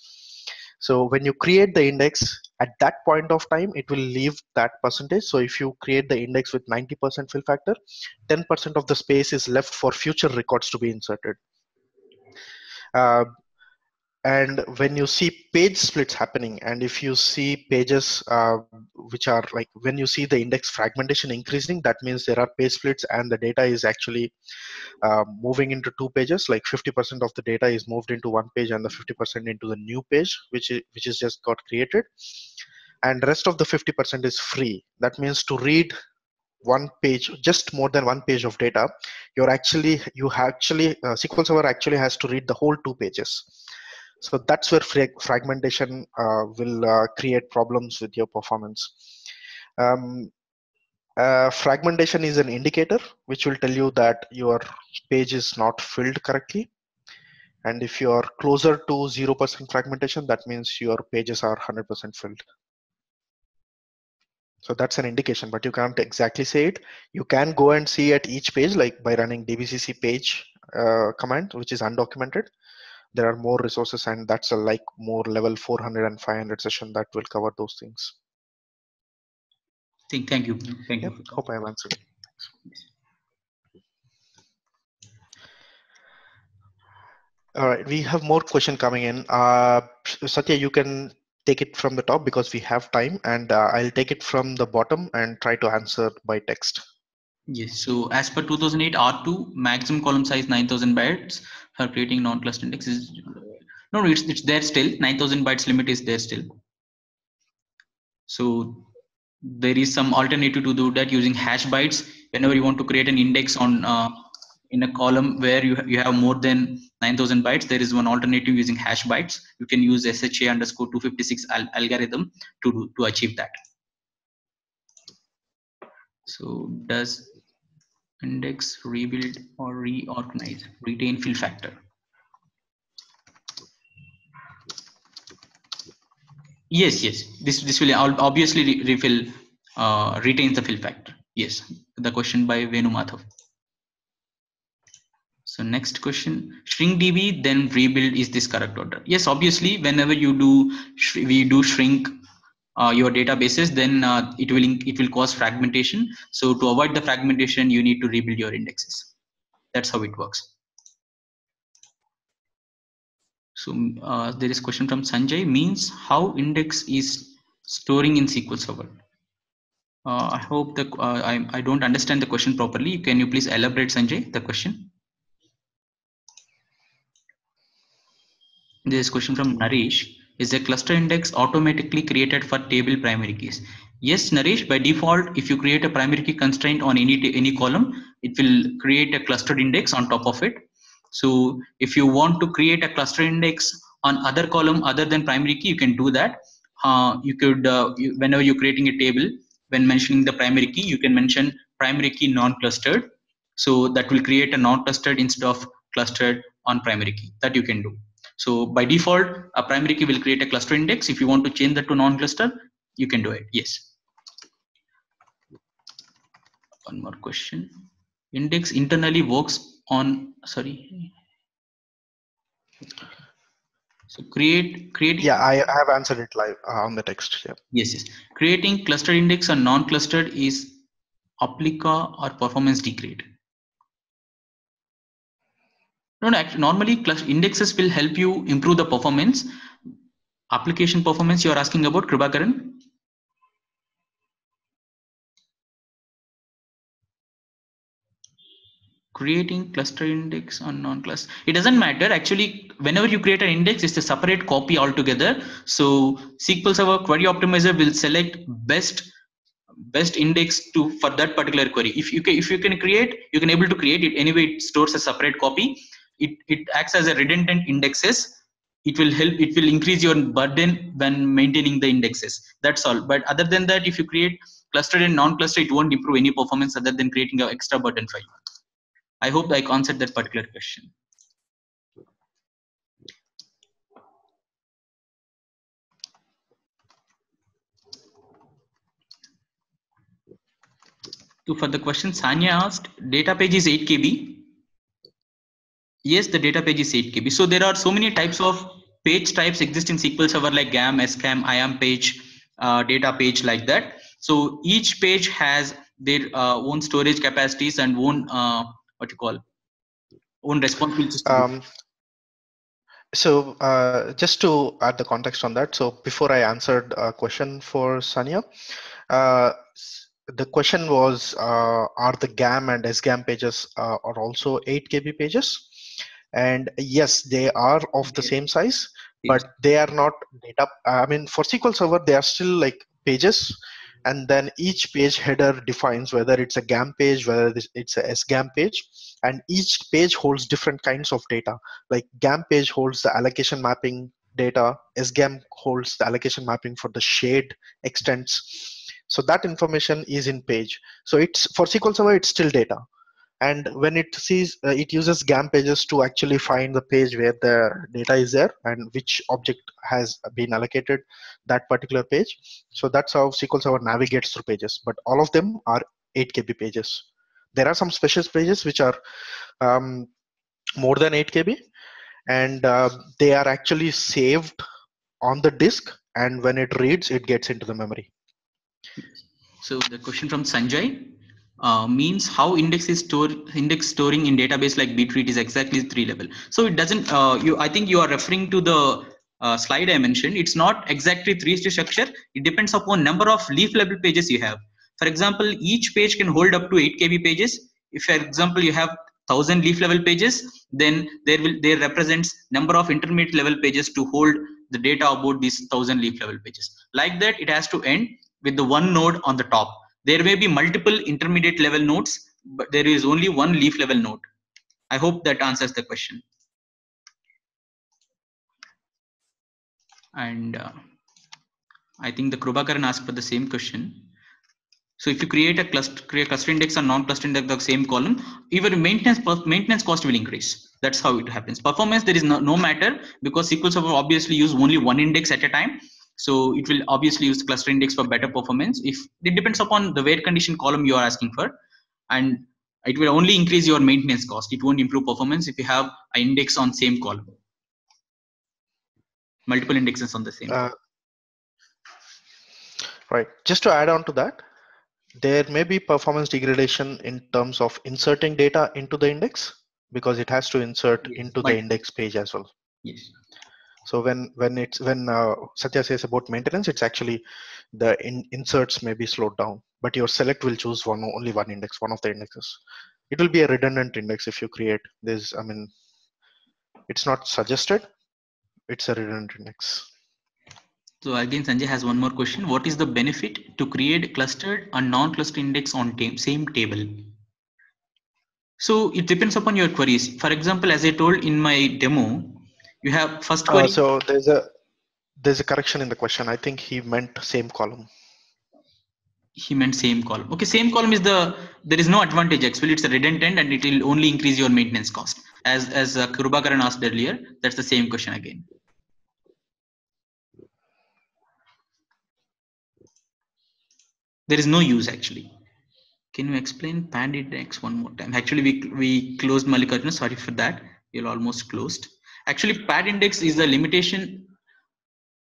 So when you create the index, at that point of time, it will leave that percentage. So if you create the index with 90% fill factor, 10% of the space is left for future records to be inserted. And when you see page splits happening, and if you see pages which are like, when you see the index fragmentation increasing, that means there are page splits and the data is actually moving into 2 pages, like 50% of the data is moved into 1 page and the 50% into the new page, which is just got created, and the rest of the 50% is free. That means to read one page, just more than 1 page of data, SQL Server actually has to read the whole 2 pages. So that's where fragmentation will create problems with your performance. Fragmentation is an indicator which will tell you that your page is not filled correctly. And if you're closer to 0% fragmentation, that means your pages are 100% filled. So that's an indication, but you can't exactly say it. You can go and see at each page, like by running dbcc page command, which is undocumented. There are more resources, and that's a more level 400 and 500 session that will cover those things. Thank you. Thank you. Hope I have answered. All right, we have more question coming in. Satya, you can take it from the top because we have time, and I'll take it from the bottom and try to answer by text. Yes, so as per 2008 R2, maximum column size 9000 bytes for creating non-clustered index is No, it's there still. 9,000 bytes limit is there still. So there is some alternative to do that using hash bytes. Whenever you want to create an index on in a column where you have more than 9,000 bytes, there is one alternative using hash bytes. You can use SHA_256 algorithm to achieve that. So does index rebuild or reorganize retain fill factor? Yes. This will obviously refill retains the fill factor. Yes, the question by Venu Madhav. So next question, shrink DB then rebuild, is this correct order? Yes, obviously whenever you do shrink your databases, then it will cause fragmentation. So to avoid the fragmentation, you need to rebuild your indexes. That's how it works. So there is question from Sanjay, means how index is storing in SQL Server. I hope I don't understand the question properly. Can you please elaborate, Sanjay, the question? There is question from Naresh. Is a cluster index automatically created for table primary keys? Yes, Naresh, by default, if you create a primary key constraint on any column, it will create a clustered index on top of it. So if you want to create a cluster index on other column other than primary key, you can do that. You could, whenever you're creating a table, when mentioning the primary key, you can mention primary key non-clustered. So that will create a non-clustered instead of clustered on primary key. That you can do. So by default, a primary key will create a cluster index. If you want to change that to non-cluster, you can do it. Yes. One more question. Index internally works on, sorry. So creating. Yeah, I have answered it live on the text. Yeah. Yes. Creating cluster index or non-clustered is applica or performance degrade. No, actually, normally indexes will help you improve the performance. Application performance you are asking about, Kribakaran? Creating cluster index on non-cluster, it doesn't matter actually. Whenever you create an index, it's a separate copy altogether. So SQL Server Query Optimizer will select best index for that particular query. If you can create, you can able to create it anyway. It stores a separate copy. It acts as a redundant indexes. It will help. It will increase your burden when maintaining the indexes. That's all. But other than that, if you create clustered and non-clustered, it won't improve any performance other than creating an extra burden for you. I hope I answered that particular question. So for the question Sanya asked, data page is 8 KB. Yes, the data page is 8 KB. So there are so many types of page types exist in SQL Server like GAM, SCAM, IAM page, data page like that. So each page has their own storage capacities and own own responsibilities. So just to add the context on that, so before I answered a question for Sanya, the question was, are the GAM and SGAM pages are also 8 KB pages? And yes, they are of the same size, but they are not data. I mean, for SQL Server, they are still like pages, and then each page header defines whether it's a GAM page, whether it's a SGAM page, and each page holds different kinds of data. Like GAM page holds the allocation mapping data, SGAM holds the allocation mapping for the shade extents. So that information is in page. So it's for SQL Server, it's still data. And when it sees, it uses GAM pages to actually find the page where the data is there and which object has been allocated that particular page. So that's how SQL Server navigates through pages, but all of them are 8 KB pages. There are some special pages which are more than 8 KB, and they are actually saved on the disk, and when it reads, it gets into the memory. So the question from Sanjay, means how index storing in database like B-Treat is exactly 3 level. So it doesn't, I think you are referring to the slide I mentioned. It's not exactly 3 structure. It depends upon number of leaf level pages you have. For example, each page can hold up to 8 KB pages. If, for example, you have 1000 leaf level pages, then there represents number of intermediate level pages to hold the data about these 1000 leaf level pages. Like that, it has to end with the one node on the top. There may be multiple intermediate level nodes, but there is only one leaf level node. I hope that answers the question. And I think the Krubakaran asked for the same question. So if you create a cluster index and non-cluster index of the same column, even maintenance cost will increase. That's how it happens. Performance, there is no matter, because SQL Server obviously use only one index at a time. So it will obviously use the cluster index for better performance. If it depends upon the where condition column you are asking for, and it will only increase your maintenance cost. It won't improve performance if you have an index on same column. Multiple indexes on the same column. Right. Just to add on to that, there may be performance degradation in terms of inserting data into the index, because it has to insert into the index page as well. Yes. So when Satya says about maintenance, it's actually the inserts may be slowed down, but your select will choose only one index, one of the indexes. It will be a redundant index if you create this. I mean, it's not suggested. It's a redundant index. So again, Sanjay has one more question. What is the benefit to create clustered and non-clustered index on same table? So it depends upon your queries. For example, as I told in my demo, you have first query. So there's a correction in the question. I think he meant same column. He meant same column. Okay, same column is there is no advantage actually. It's a redundant and it will only increase your maintenance cost. As Krubakaran asked earlier, that's the same question again. There is no use actually. Can you explain pad index one more time? Actually, we closed Mallikarjuna. Sorry for that. You're almost closed. Actually, pad index is the limitation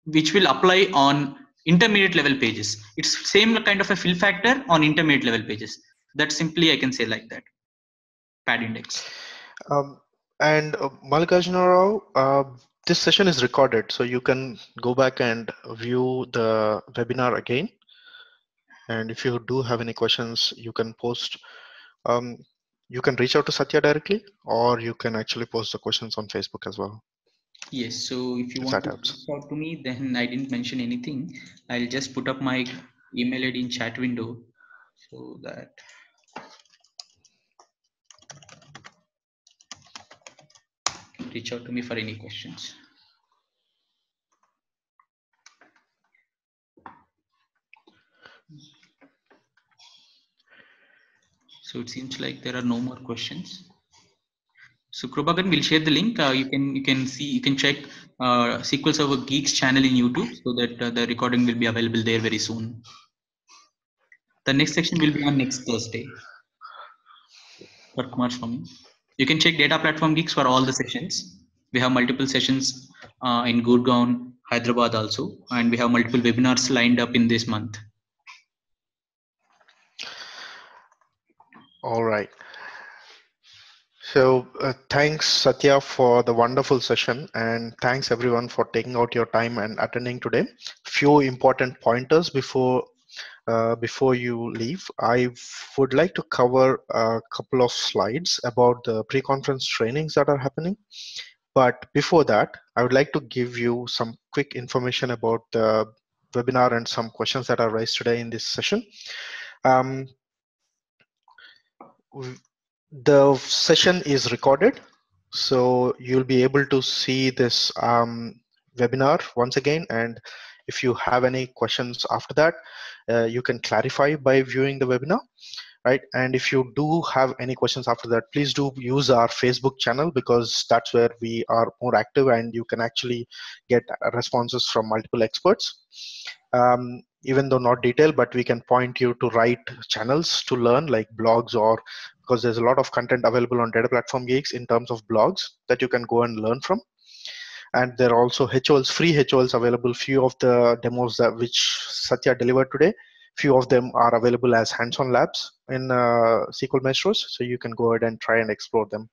which will apply on intermediate level pages. It's same kind of a fill factor on intermediate level pages. That simply I can say like that. Pad index. And Mallikarjuna Rao, this session is recorded, so you can go back and view the webinar again. And if you do have any questions, you can post. You can reach out to Satya directly, or you can actually post the questions on Facebook as well. Yes, so if you want to reach out to me, then I didn't mention anything. I'll just put up my email ID in chat window so that you can reach out to me for any questions. So it seems like there are no more questions. So Krubakaran will share the link. You can check SQL Server Geeks channel in YouTube, so that the recording will be available there very soon. The next section will be on next Thursday. For Kumaraswamy. You can check Data Platform Geeks for all the sessions. We have multiple sessions in Gurgaon, Hyderabad also, and we have multiple webinars lined up in this month. All right. So thanks, Satya, for the wonderful session, and thanks everyone for taking out your time and attending today. Few important pointers before you leave. I would like to cover a couple of slides about the pre-conference trainings that are happening. But before that, I would like to give you some quick information about the webinar and some questions that are raised today in this session. The session is recorded, so you'll be able to see this webinar once again, and if you have any questions after that, you can clarify by viewing the webinar, right? And if you do have any questions after that, please do use our Facebook channel, because that's where we are more active and you can actually get responses from multiple experts. Even though not detailed, but we can point you to right channels to learn, like blogs, or because there's a lot of content available on DataPlatformGeeks in terms of blogs that you can go and learn from. And there are also HOLs, free HOLs available. Few of the demos which Satya delivered today, few of them are available as hands-on labs in SQLMaestros, so you can go ahead and try and explore them.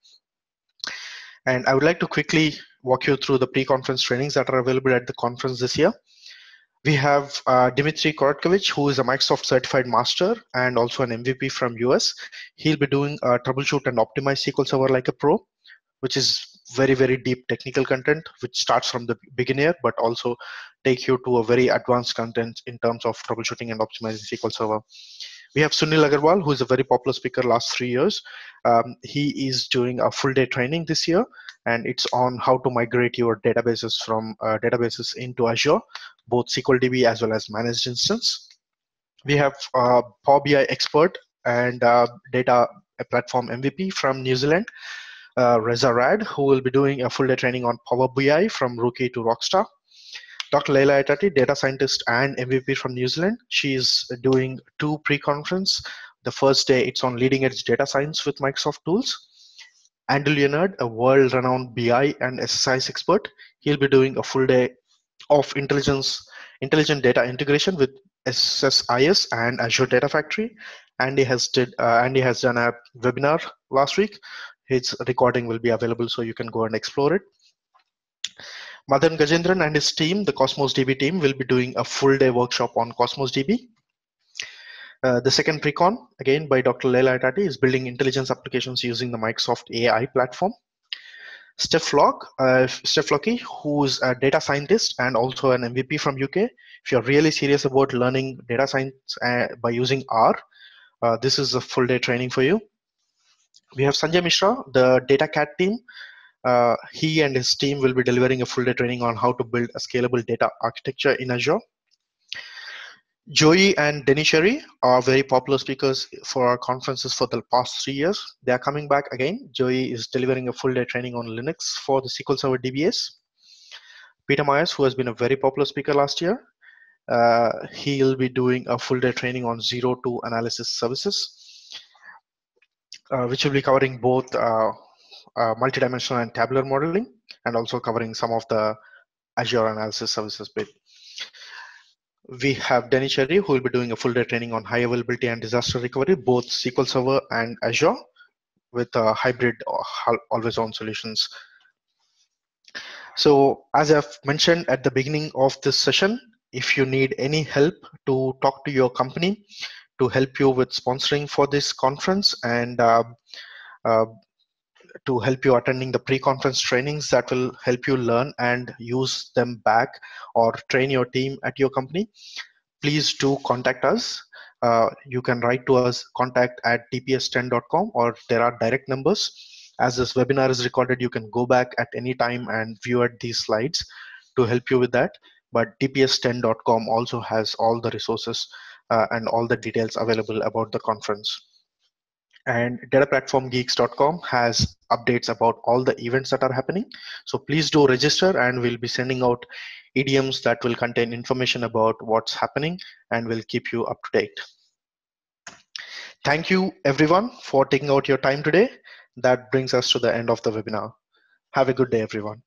And I would like to quickly walk you through the pre-conference trainings that are available at the conference this year. We have Dmitry Korotkovich, who is a Microsoft certified master and also an MVP from US. He'll be doing troubleshoot and optimize SQL Server like a pro, which is very, very deep technical content, which starts from the beginner, but also take you to a very advanced content in terms of troubleshooting and optimizing SQL Server. We have Sunil Agarwal, who is a very popular speaker last 3 years. He is doing a full day training this year, and it's on how to migrate your databases from databases into Azure, both SQL DB as well as managed instance. We have Power BI expert and data platform MVP from New Zealand, Reza Rad, who will be doing a full day training on Power BI from rookie to rockstar. Dr. Leila Etati, data scientist and MVP from New Zealand. She is doing 2 pre-conference. The first day, it's on leading edge data science with Microsoft tools. Andrew Leonard, a world-renowned BI and SSIS expert. He'll be doing a full day of intelligent data integration with SSIS and Azure Data Factory. Andy has done a webinar last week. His recording will be available, so you can go and explore it. Madan Gajendran and his team, the Cosmos DB team, will be doing a full day workshop on Cosmos DB. The second pre-con, again by Dr. Leila Etati, is building intelligence applications using the Microsoft AI platform. Steph Locke, who is a data scientist and also an MVP from UK. If you're really serious about learning data science by using R, this is a full day training for you. We have Sanjay Mishra, the Data Cat team. He and his team will be delivering a full day training on how to build a scalable data architecture in Azure. Joey and Denny Sherry are very popular speakers for our conferences for the past 3 years. They are coming back again. Joey is delivering a full day training on Linux for the SQL Server DBAs. Peter Myers, who has been a very popular speaker last year, he'll be doing a full day training on Zero to Analysis Services, which will be covering both multidimensional and tabular modeling, and also covering some of the Azure Analysis Services bit. We have Denny Cherry, who will be doing a full day training on high availability and disaster recovery, both SQL Server and Azure, with hybrid always on solutions. So as I've mentioned at the beginning of this session, if you need any help to talk to your company to help you with sponsoring for this conference and to help you attending the pre-conference trainings that will help you learn and use them back or train your team at your company, please do contact us. You can write to us contact@tps10.com, or there are direct numbers. As this webinar is recorded, you can go back at any time and view at these slides to help you with that. But tps10.com also has all the resources and all the details available about the conference. And DataPlatformGeeks.com has updates about all the events that are happening. So please do register, and we'll be sending out EDMs that will contain information about what's happening, and will keep you up to date. Thank you everyone for taking out your time today. That brings us to the end of the webinar. Have a good day, everyone.